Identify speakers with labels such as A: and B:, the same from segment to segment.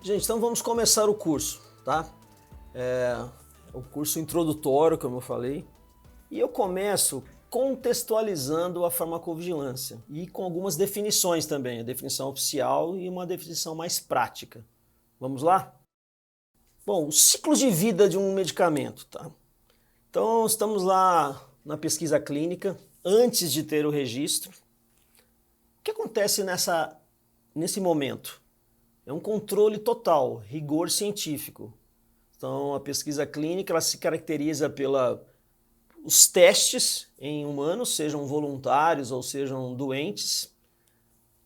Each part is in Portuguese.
A: Gente, então vamos começar o curso, tá? O curso introdutório, como eu falei, e eu começo contextualizando a farmacovigilância e com algumas definições também, a definição oficial e uma definição mais prática. Vamos lá? Bom, o ciclo de vida de um medicamento, tá? Então, estamos lá na pesquisa clínica, antes de ter o registro. O que acontece nesse momento? É um controle total, rigor científico. Então, a pesquisa clínica ela se caracteriza pelos testes em humanos, sejam voluntários ou sejam doentes.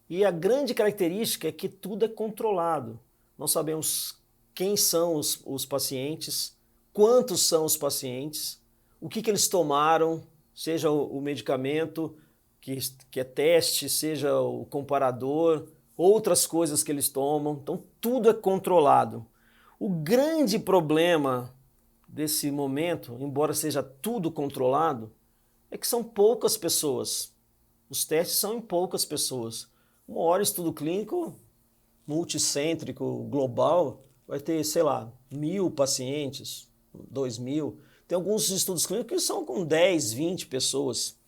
A: E a grande característica é que tudo é controlado. Nós sabemos quem são os pacientes, quantos são os pacientes, o que eles tomaram, seja o medicamento que é teste, seja o comparador, outras coisas que eles tomam, então tudo é controlado. O grande problema desse momento, embora seja tudo controlado, é que são poucas pessoas. Os testes são em poucas pessoas. O maior estudo clínico, multicêntrico, global, vai ter, sei lá, 1.000 pacientes, 2.000. Tem alguns estudos clínicos que são com 10, 20 pessoas.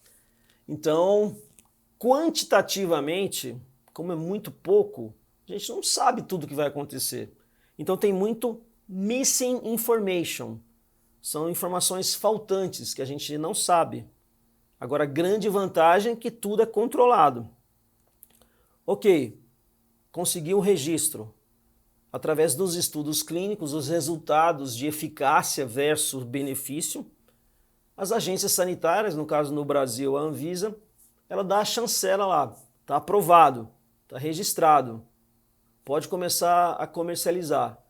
A: Então, quantitativamente, como é muito pouco, a gente não sabe tudo o que vai acontecer. Então tem muito missing information. São informações faltantes que a gente não sabe. Agora, a grande vantagem é que tudo é controlado. Ok, consegui o registro. Através dos estudos clínicos, os resultados de eficácia versus benefício, as agências sanitárias, no caso no Brasil a Anvisa, ela dá a chancela lá, está aprovado, está registrado, pode começar a comercializar.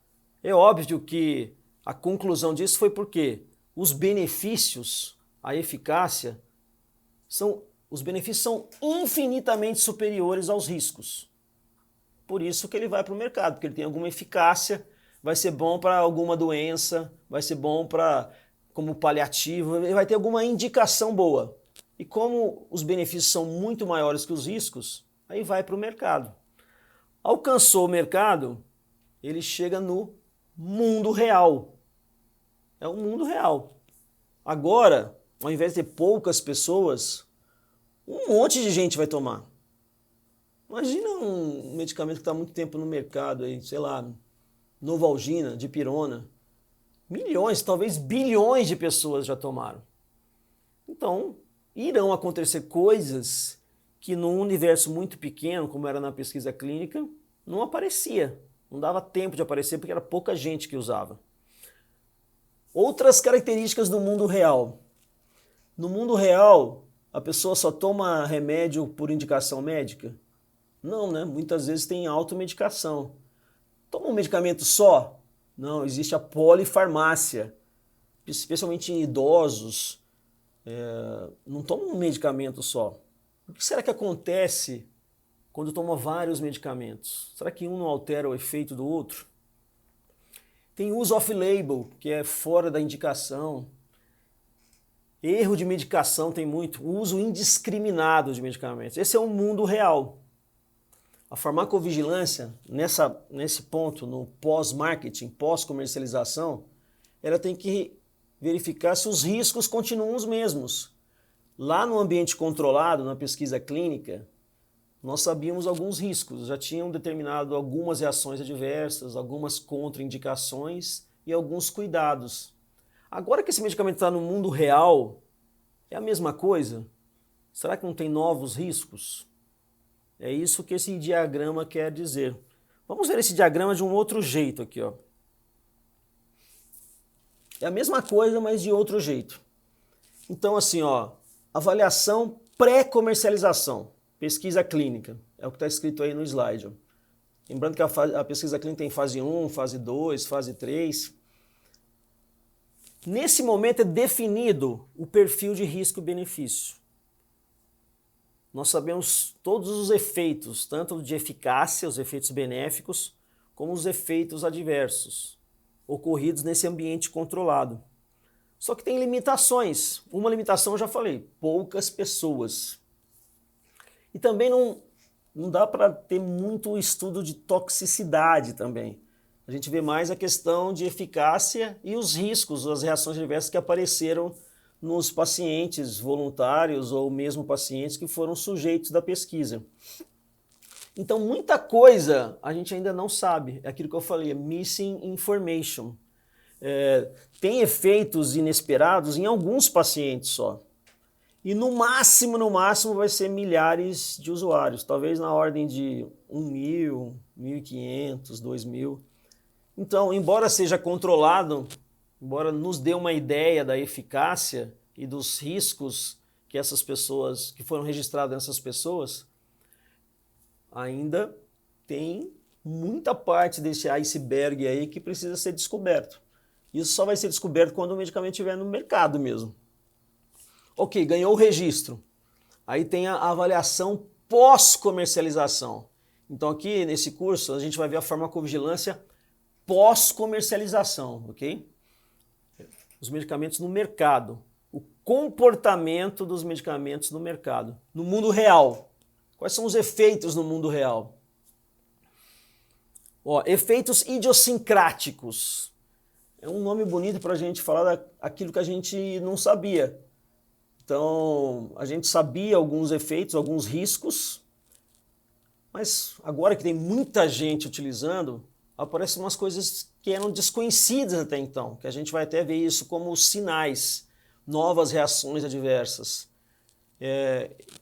A: É óbvio que a conclusão disso foi porque os benefícios, a eficácia, os benefícios são infinitamente superiores aos riscos. Por isso que ele vai para o mercado, porque ele tem alguma eficácia, vai ser bom para alguma doença, vai ser bom como paliativo, ele vai ter alguma indicação boa. E como os benefícios são muito maiores que os riscos, aí vai para o mercado. Alcançou o mercado, ele chega no mundo real. É o mundo real. Agora, ao invés de ter poucas pessoas, um monte de gente vai tomar. Imagina um medicamento que está há muito tempo no mercado, aí, sei lá, Novalgina, Dipirona. Milhões, talvez bilhões de pessoas já tomaram. Então, irão acontecer coisas que num universo muito pequeno, como era na pesquisa clínica, não aparecia. Não dava tempo de aparecer porque era pouca gente que usava. Outras características do mundo real. No mundo real, a pessoa só toma remédio por indicação médica? Não, né? Muitas vezes tem automedicação. Toma um medicamento só? Não, existe a polifarmácia. Especialmente em idosos, não toma um medicamento só. O que será que acontece quando toma vários medicamentos? Será que um não altera o efeito do outro? Tem uso off-label, que é fora da indicação. Erro de medicação tem muito. Uso indiscriminado de medicamentos. Esse é o mundo real. A farmacovigilância, nesse ponto, no pós-marketing, pós-comercialização, ela tem que verificar se os riscos continuam os mesmos. Lá no ambiente controlado, na pesquisa clínica, nós sabíamos alguns riscos, já tinham determinado algumas reações adversas, algumas contraindicações e alguns cuidados. Agora que esse medicamento está no mundo real, é a mesma coisa? Será que não tem novos riscos? É isso que esse diagrama quer dizer. Vamos ver esse diagrama de um outro jeito aqui, ó. É a mesma coisa, mas de outro jeito. Então, assim, ó, avaliação pré-comercialização, pesquisa clínica, é o que está escrito aí no slide. Ó. Lembrando que a pesquisa clínica tem fase 1, fase 2, fase 3. Nesse momento é definido o perfil de risco-benefício. Nós sabemos todos os efeitos, tanto de eficácia, os efeitos benéficos, como os efeitos adversos, ocorridos nesse ambiente controlado. Só que tem limitações. Uma limitação eu já falei, poucas pessoas. E também não dá para ter muito estudo de toxicidade também. A gente vê mais a questão de eficácia e os riscos, as reações adversas que apareceram nos pacientes voluntários ou mesmo pacientes que foram sujeitos da pesquisa. Então, muita coisa a gente ainda não sabe. É aquilo que eu falei, missing information. Tem efeitos inesperados em alguns pacientes só. E no máximo vai ser milhares de usuários, talvez na ordem de 1.000, 1.500, 2.000. Então, embora seja controlado, embora nos dê uma ideia da eficácia e dos riscos que essas pessoas, que foram registrados nessas pessoas, ainda tem muita parte desse iceberg aí que precisa ser descoberto. Isso só vai ser descoberto quando o medicamento estiver no mercado mesmo. Ok, ganhou o registro. Aí tem a avaliação pós-comercialização. Então aqui nesse curso a gente vai ver a farmacovigilância pós-comercialização, ok? Os medicamentos no mercado. O comportamento dos medicamentos no mercado. No mundo real. Quais são os efeitos no mundo real? Efeitos idiosincráticos. É um nome bonito para a gente falar daquilo que a gente não sabia. Então, a gente sabia alguns efeitos, alguns riscos, mas agora que tem muita gente utilizando, aparecem umas coisas que eram desconhecidas até então, que a gente vai até ver isso como sinais, novas reações adversas.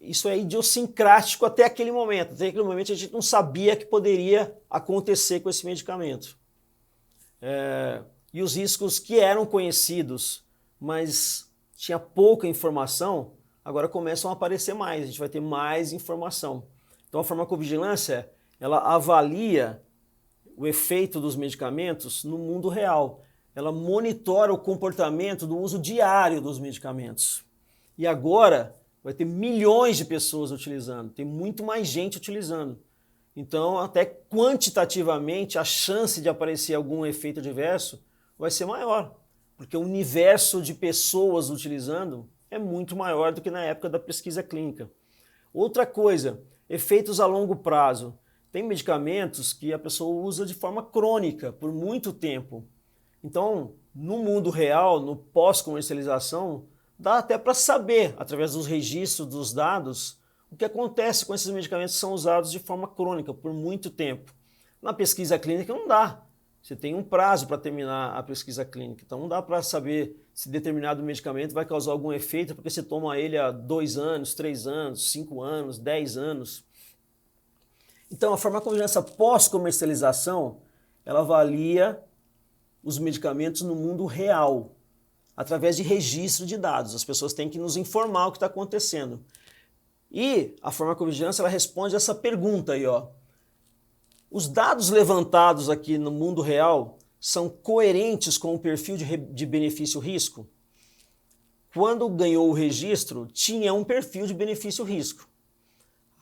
A: Isso é idiosincrático até aquele momento. Até aquele momento a gente não sabia que poderia acontecer com esse medicamento. E os riscos que eram conhecidos, mas tinha pouca informação, agora começam a aparecer mais, a gente vai ter mais informação. Então a farmacovigilância, ela avalia o efeito dos medicamentos no mundo real. Ela monitora o comportamento do uso diário dos medicamentos. E agora vai ter milhões de pessoas utilizando, tem muito mais gente utilizando. Então, até quantitativamente, a chance de aparecer algum efeito adverso vai ser maior, porque o universo de pessoas utilizando é muito maior do que na época da pesquisa clínica. Outra coisa, efeitos a longo prazo. Tem medicamentos que a pessoa usa de forma crônica, por muito tempo. Então, no mundo real, no pós-comercialização, dá até para saber, através dos registros dos dados, o que acontece com esses medicamentos que são usados de forma crônica, por muito tempo. Na pesquisa clínica não dá. Você tem um prazo para terminar a pesquisa clínica, então não dá para saber se determinado medicamento vai causar algum efeito porque você toma ele há 2 anos, 3 anos, 5 anos, 10 anos. Então a farmacovigilância pós-comercialização, ela avalia os medicamentos no mundo real, através de registro de dados. As pessoas têm que nos informar o que está acontecendo. E a farmacovigilância, ela responde essa pergunta aí, ó. Os dados levantados aqui no mundo real são coerentes com o perfil de benefício-risco? Quando ganhou o registro, tinha um perfil de benefício-risco.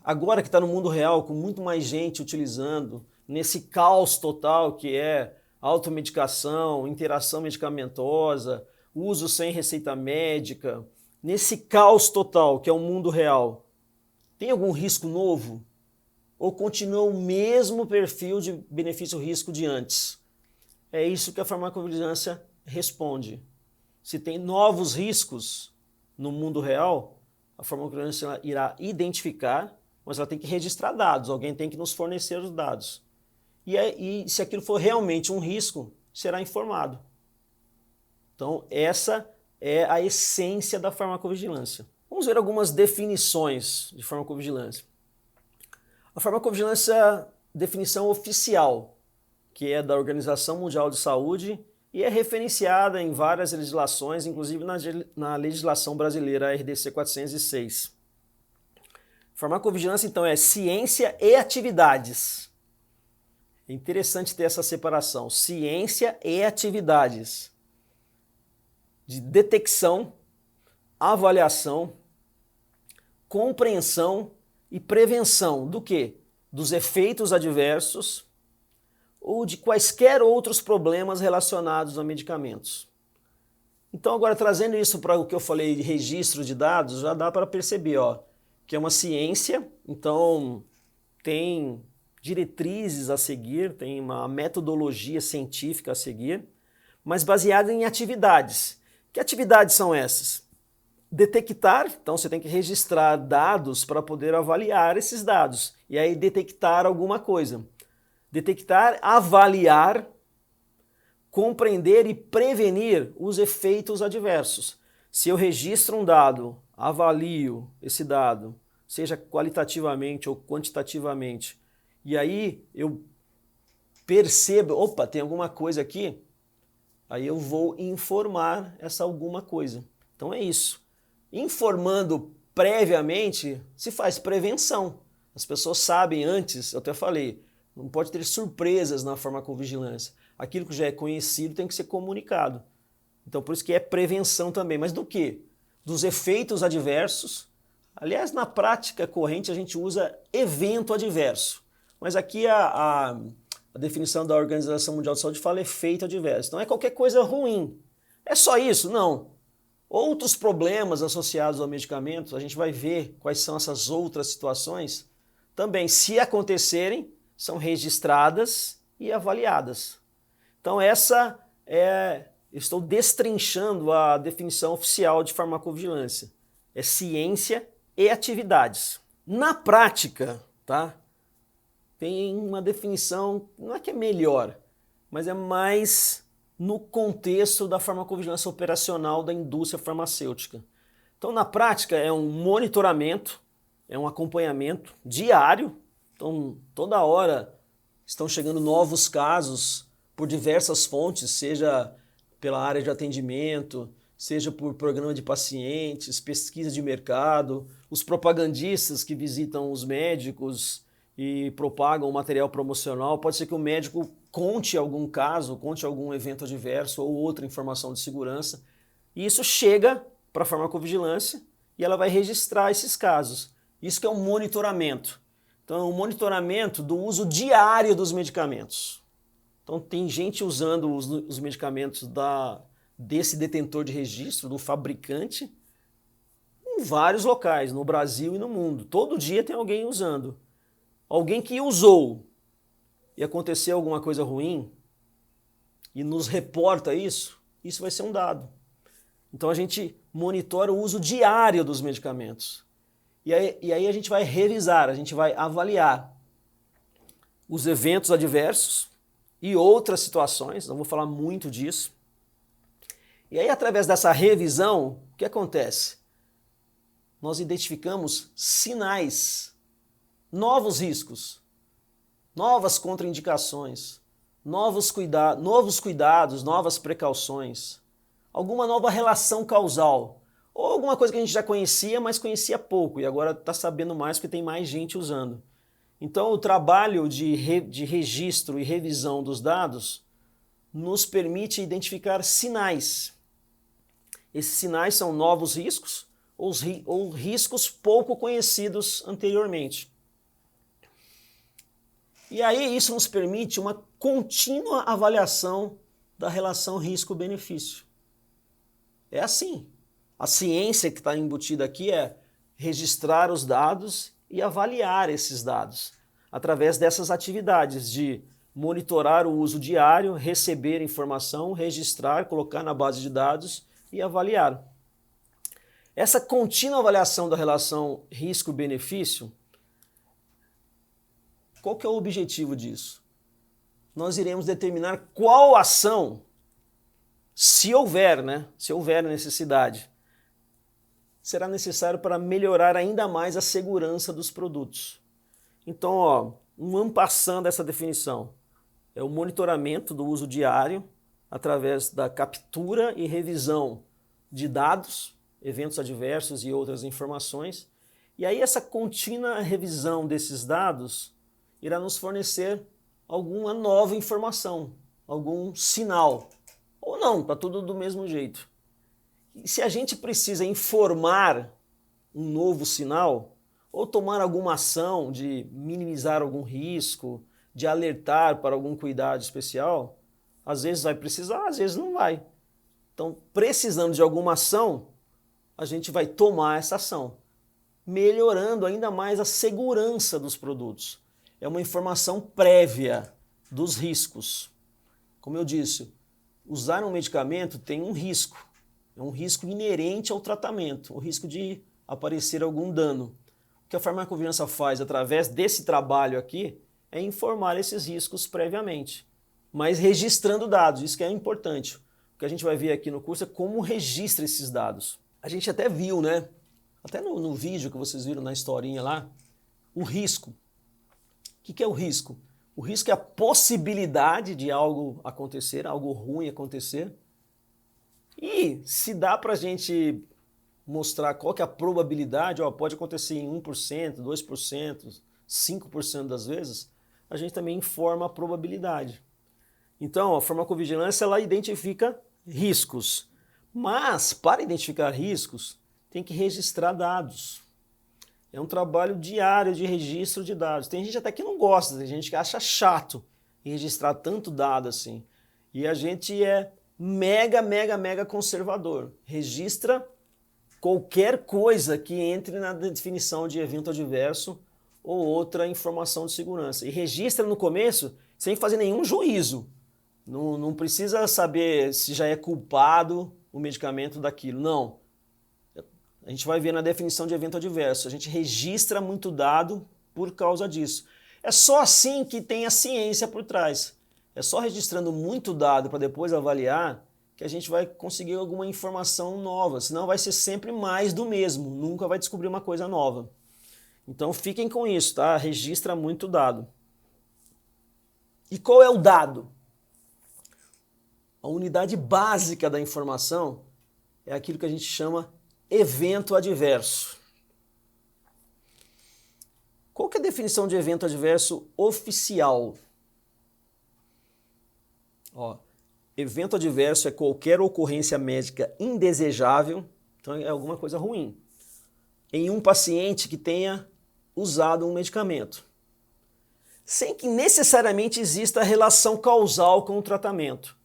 A: Agora que está no mundo real, com muito mais gente utilizando, nesse caos total que é automedicação, interação medicamentosa, uso sem receita médica, nesse caos total que é o mundo real, tem algum risco novo? Ou continua o mesmo perfil de benefício-risco de antes? É isso que a farmacovigilância responde. Se tem novos riscos no mundo real, a farmacovigilância irá identificar, mas ela tem que registrar dados, alguém tem que nos fornecer os dados. E se aquilo for realmente um risco, será informado. Então, essa é a essência da farmacovigilância. Vamos ver algumas definições de farmacovigilância. A farmacovigilância, definição oficial, que é da Organização Mundial de Saúde e é referenciada em várias legislações, inclusive na legislação brasileira, a RDC 406. Farmacovigilância, então, é ciência e atividades. É interessante ter essa separação, ciência e atividades. De detecção, avaliação, compreensão e prevenção do quê? Dos efeitos adversos ou de quaisquer outros problemas relacionados a medicamentos. Então agora trazendo isso para o que eu falei de registro de dados, já dá para perceber, ó, que é uma ciência, então tem diretrizes a seguir, tem uma metodologia científica a seguir, mas baseada em atividades. Que atividades são essas? Detectar, então você tem que registrar dados para poder avaliar esses dados, e aí detectar alguma coisa. Detectar, avaliar, compreender e prevenir os efeitos adversos. Se eu registro um dado, avalio esse dado, seja qualitativamente ou quantitativamente, e aí eu percebo, opa, tem alguma coisa aqui, aí eu vou informar essa alguma coisa. Então é isso. Informando previamente, se faz prevenção. As pessoas sabem antes, eu até falei, não pode ter surpresas na farmacovigilância. Aquilo que já é conhecido tem que ser comunicado. Então por isso que é prevenção também. Mas do quê? Dos efeitos adversos. Aliás, na prática corrente a gente usa evento adverso. Mas aqui a definição da Organização Mundial de Saúde fala efeito adverso. Então é qualquer coisa ruim. É só isso? Não. Outros problemas associados ao medicamento, a gente vai ver quais são essas outras situações, também, se acontecerem, são registradas e avaliadas. Então estou destrinchando a definição oficial de farmacovigilância. É ciência e atividades. Na prática, tá? Tem uma definição, não é que é melhor, mas é mais no contexto da farmacovigilância operacional da indústria farmacêutica. Então, na prática, é um monitoramento, é um acompanhamento diário. Então, toda hora estão chegando novos casos por diversas fontes, seja pela área de atendimento, seja por programa de pacientes, pesquisa de mercado, os propagandistas que visitam os médicos e propagam material promocional. Pode ser que o médico conte algum caso, conte algum evento adverso ou outra informação de segurança, e isso chega para a farmacovigilância e ela vai registrar esses casos. Isso que é um monitoramento. Então é um monitoramento do uso diário dos medicamentos. Então tem gente usando os medicamentos desse detentor de registro, do fabricante, em vários locais, no Brasil e no mundo. Todo dia tem alguém usando. Alguém que usou e aconteceu alguma coisa ruim e nos reporta isso, isso vai ser um dado. Então a gente monitora o uso diário dos medicamentos. E aí a gente vai revisar, a gente vai avaliar os eventos adversos e outras situações, não vou falar muito disso. E aí, através dessa revisão, o que acontece? Nós identificamos sinais, novos riscos, novas contraindicações, novos cuidados, novas precauções, alguma nova relação causal, ou alguma coisa que a gente já conhecia, mas conhecia pouco e agora está sabendo mais porque tem mais gente usando. Então, o trabalho de registro e revisão dos dados nos permite identificar sinais. Esses sinais são novos riscos ou riscos pouco conhecidos anteriormente. E aí isso nos permite uma contínua avaliação da relação risco-benefício. É assim. A ciência que está embutida aqui é registrar os dados e avaliar esses dados através dessas atividades de monitorar o uso diário, receber informação, registrar, colocar na base de dados e avaliar. Essa contínua avaliação da relação risco-benefício, qual que é o objetivo disso? Nós iremos determinar qual ação, se houver, se houver necessidade, será necessário para melhorar ainda mais a segurança dos produtos. Então, um en passant dessa definição é o monitoramento do uso diário através da captura e revisão de dados, eventos adversos e outras informações. E aí essa contínua revisão desses dados irá nos fornecer alguma nova informação, algum sinal. Ou não, está tudo do mesmo jeito. E se a gente precisa informar um novo sinal, ou tomar alguma ação de minimizar algum risco, de alertar para algum cuidado especial, às vezes vai precisar, às vezes não vai. Então, precisando de alguma ação, a gente vai tomar essa ação, melhorando ainda mais a segurança dos produtos. é uma informação prévia dos riscos. Como eu disse, usar um medicamento tem um risco. É um risco inerente ao tratamento, o risco de aparecer algum dano. O que a farmacovigilância faz através desse trabalho aqui é informar esses riscos previamente, mas registrando dados, isso que é importante. O que a gente vai ver aqui no curso é como registra esses dados. A gente até viu, né? Até no vídeo que vocês viram na historinha lá, o risco. O que é o risco? O risco é a possibilidade de algo acontecer, algo ruim acontecer. E se dá para a gente mostrar qual que é a probabilidade, ó, pode acontecer em 1%, 2%, 5% das vezes, a gente também informa a probabilidade. Então, a farmacovigilância ela identifica riscos, mas para identificar riscos tem que registrar dados. É um trabalho diário de registro de dados. Tem gente até que não gosta, tem gente que acha chato registrar tanto dado assim. E a gente é mega conservador. Registra qualquer coisa que entre na definição de evento adverso ou outra informação de segurança. E registra no começo sem fazer nenhum juízo. Não precisa saber se já é culpado o medicamento daquilo. Não. A gente vai ver na definição de evento adverso. A gente registra muito dado por causa disso. É só assim que tem a ciência por trás. É só registrando muito dado para depois avaliar que a gente vai conseguir alguma informação nova. Senão vai ser sempre mais do mesmo. Nunca vai descobrir uma coisa nova. Então fiquem com isso, tá? Registra muito dado. E qual é o dado? A unidade básica da informação é aquilo que a gente chama evento adverso. Qual que é a definição de evento adverso oficial? Ó, evento adverso é qualquer ocorrência médica indesejável, então é alguma coisa ruim, em um paciente que tenha usado um medicamento, sem que necessariamente exista relação causal com o tratamento.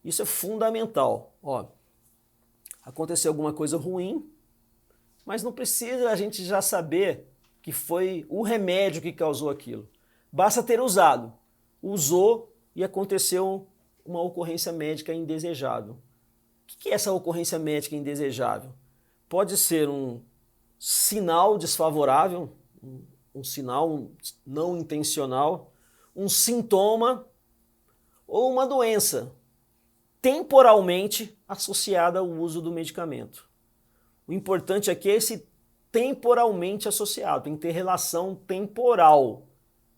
A: Isso é fundamental. Ó, aconteceu alguma coisa ruim, mas não precisa a gente já saber que foi o remédio que causou aquilo. Basta ter usado. Usou e aconteceu uma ocorrência médica indesejável. O que é essa ocorrência médica indesejável? Pode ser um sinal desfavorável, um sinal não intencional, um sintoma ou uma doença temporalmente associada ao uso do medicamento. O importante aqui é esse temporalmente associado, tem que ter relação temporal,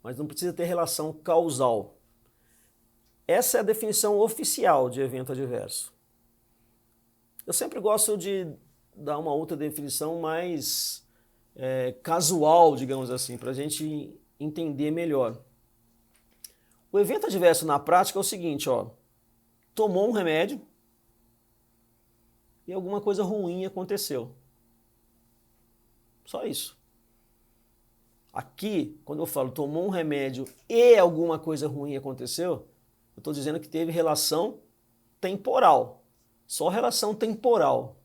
A: mas não precisa ter relação causal. Essa é a definição oficial de evento adverso. Eu sempre gosto de dar uma outra definição mais casual, digamos assim, para a gente entender melhor. O evento adverso na prática é o seguinte, ó, tomou um remédio e alguma coisa ruim aconteceu. Só isso. Aqui, quando eu falo tomou um remédio e alguma coisa ruim aconteceu, eu estou dizendo que teve relação temporal. Só relação temporal.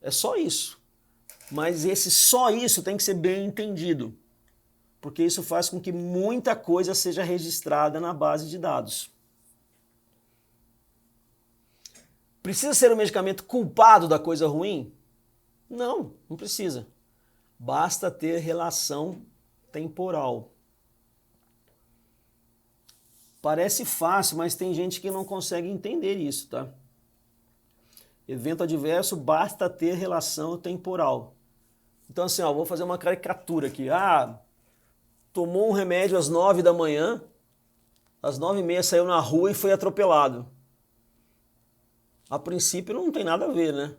A: É só isso. Mas esse só isso tem que ser bem entendido. Porque isso faz com que muita coisa seja registrada na base de dados. Precisa ser um medicamento culpado da coisa ruim? Não, não precisa. Basta ter relação temporal. Parece fácil, mas tem gente que não consegue entender isso, tá? Evento adverso, basta ter relação temporal. Então assim, ó, vou fazer uma caricatura aqui. Tomou um remédio às 9 da manhã, às 9h30 saiu na rua e foi atropelado. A princípio não tem nada a ver, né?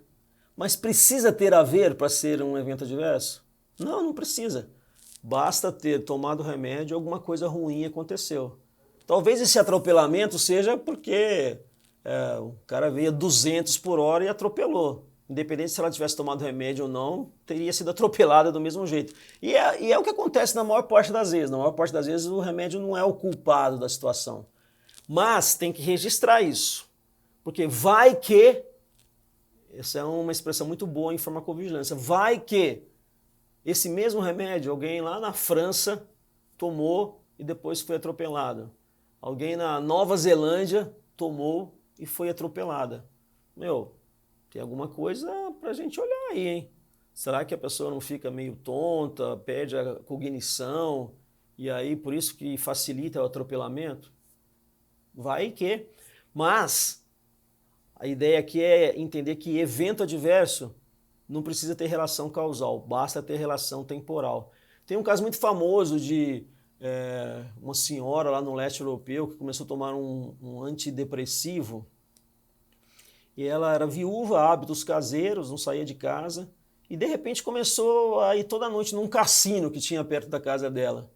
A: Mas precisa ter a ver para ser um evento adverso? Não, não precisa. Basta ter tomado remédio e alguma coisa ruim aconteceu. Talvez esse atropelamento seja porque o cara veio a 200 por hora e atropelou. Independente se ela tivesse tomado remédio ou não, teria sido atropelada do mesmo jeito. E é o que acontece na maior parte das vezes. Na maior parte das vezes o remédio não é o culpado da situação. Mas tem que registrar isso. Porque vai que, essa é uma expressão muito boa em farmacovigilância, vai que esse mesmo remédio, alguém lá na França tomou e depois foi atropelado. Alguém na Nova Zelândia tomou e foi atropelada. Meu, tem alguma coisa pra gente olhar aí, hein? Será que a pessoa não fica meio tonta, perde a cognição e aí por isso que facilita o atropelamento? Vai que. Mas a ideia aqui é entender que evento adverso não precisa ter relação causal, basta ter relação temporal. Tem um caso muito famoso de uma senhora lá no leste europeu que começou a tomar um antidepressivo e ela era viúva, hábitos caseiros, não saía de casa e de repente começou a ir toda noite num cassino que tinha perto da casa dela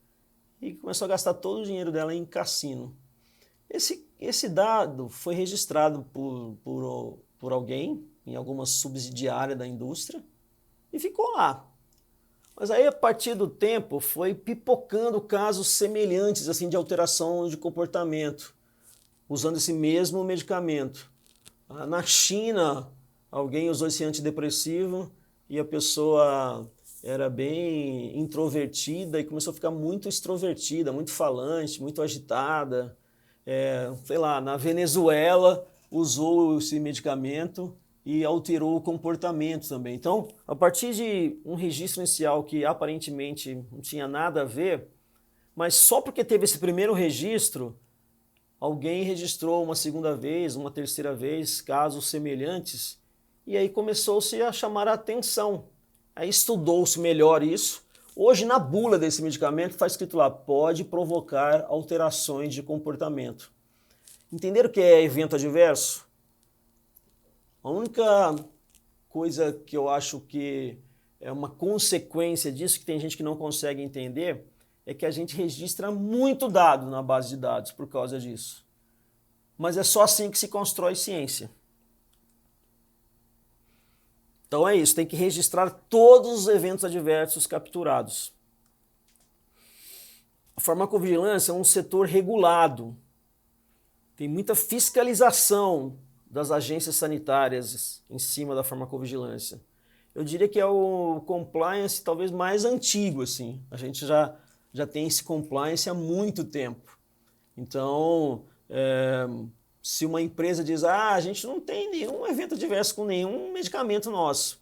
A: e começou a gastar todo o dinheiro dela em cassino. Esse dado foi registrado por alguém em alguma subsidiária da indústria e ficou lá. Mas aí, a partir do tempo, foi pipocando casos semelhantes assim, de alteração de comportamento, usando esse mesmo medicamento. Na China, alguém usou esse antidepressivo e a pessoa era bem introvertida e começou a ficar muito extrovertida, muito falante, muito agitada. Sei lá, na Venezuela usou esse medicamento e alterou o comportamento também. Então, a partir de um registro inicial que aparentemente não tinha nada a ver, mas só porque teve esse primeiro registro, alguém registrou uma segunda vez, uma terceira vez, casos semelhantes, e aí começou-se a chamar a atenção. Aí estudou-se melhor isso. Hoje, na bula desse medicamento, está escrito lá, pode provocar alterações de comportamento. Entenderam o que é evento adverso? A única coisa que eu acho que é uma consequência disso, que tem gente que não consegue entender, é que a gente registra muito dado na base de dados por causa disso. Mas é só assim que se constrói ciência. Então é isso, tem que registrar todos os eventos adversos capturados. A farmacovigilância é um setor regulado. Tem muita fiscalização das agências sanitárias em cima da farmacovigilância. Eu diria que é o compliance talvez mais antigo, assim. A gente já tem esse compliance há muito tempo. Então, se uma empresa diz, a gente não tem nenhum evento adverso com nenhum medicamento nosso,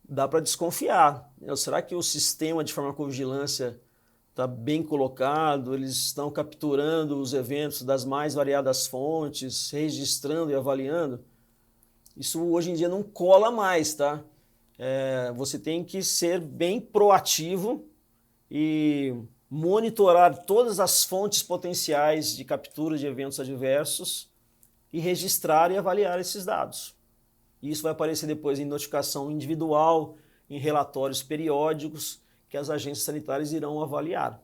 A: dá para desconfiar. Será que o sistema de farmacovigilância está bem colocado, eles estão capturando os eventos das mais variadas fontes, registrando e avaliando? Isso hoje em dia não cola mais, tá? Você tem que ser bem proativo e monitorar todas as fontes potenciais de captura de eventos adversos e registrar e avaliar esses dados. Isso vai aparecer depois em notificação individual, em relatórios periódicos, que as agências sanitárias irão avaliar.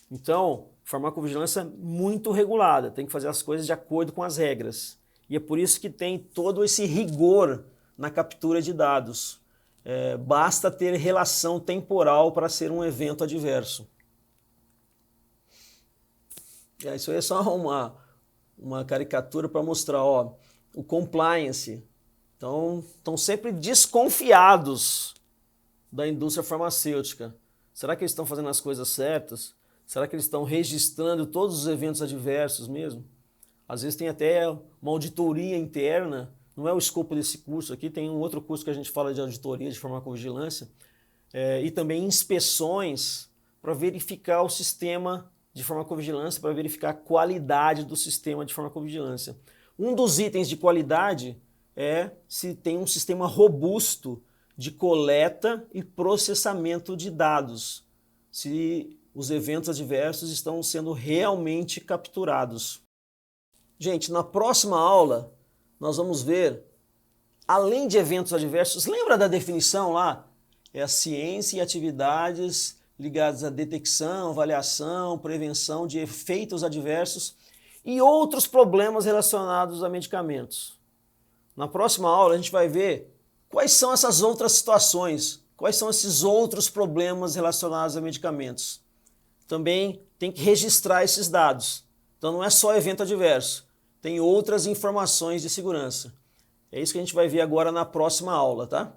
A: Então, farmacovigilância muito regulada, tem que fazer as coisas de acordo com as regras. E é por isso que tem todo esse rigor na captura de dados. Basta ter relação temporal para ser um evento adverso. Isso aí é só uma caricatura para mostrar o compliance. Então, estão sempre desconfiados da indústria farmacêutica. Será que eles estão fazendo as coisas certas? Será que eles estão registrando todos os eventos adversos mesmo? Às vezes tem até uma auditoria interna, não é o escopo desse curso aqui, tem um outro curso que a gente fala de auditoria de farmacovigilância, e também inspeções para verificar o sistema de farmacovigilância, para verificar a qualidade do sistema de farmacovigilância. Um dos itens de qualidade é se tem um sistema robusto de coleta e processamento de dados, se os eventos adversos estão sendo realmente capturados. Gente, na próxima aula nós vamos ver, além de eventos adversos, lembra da definição lá? É a ciência e atividades ligadas à detecção, avaliação, prevenção de efeitos adversos e outros problemas relacionados a medicamentos. Na próxima aula a gente vai ver quais são essas outras situações, quais são esses outros problemas relacionados a medicamentos. Também tem que registrar esses dados. Então não é só evento adverso, tem outras informações de segurança. É isso que a gente vai ver agora na próxima aula, tá?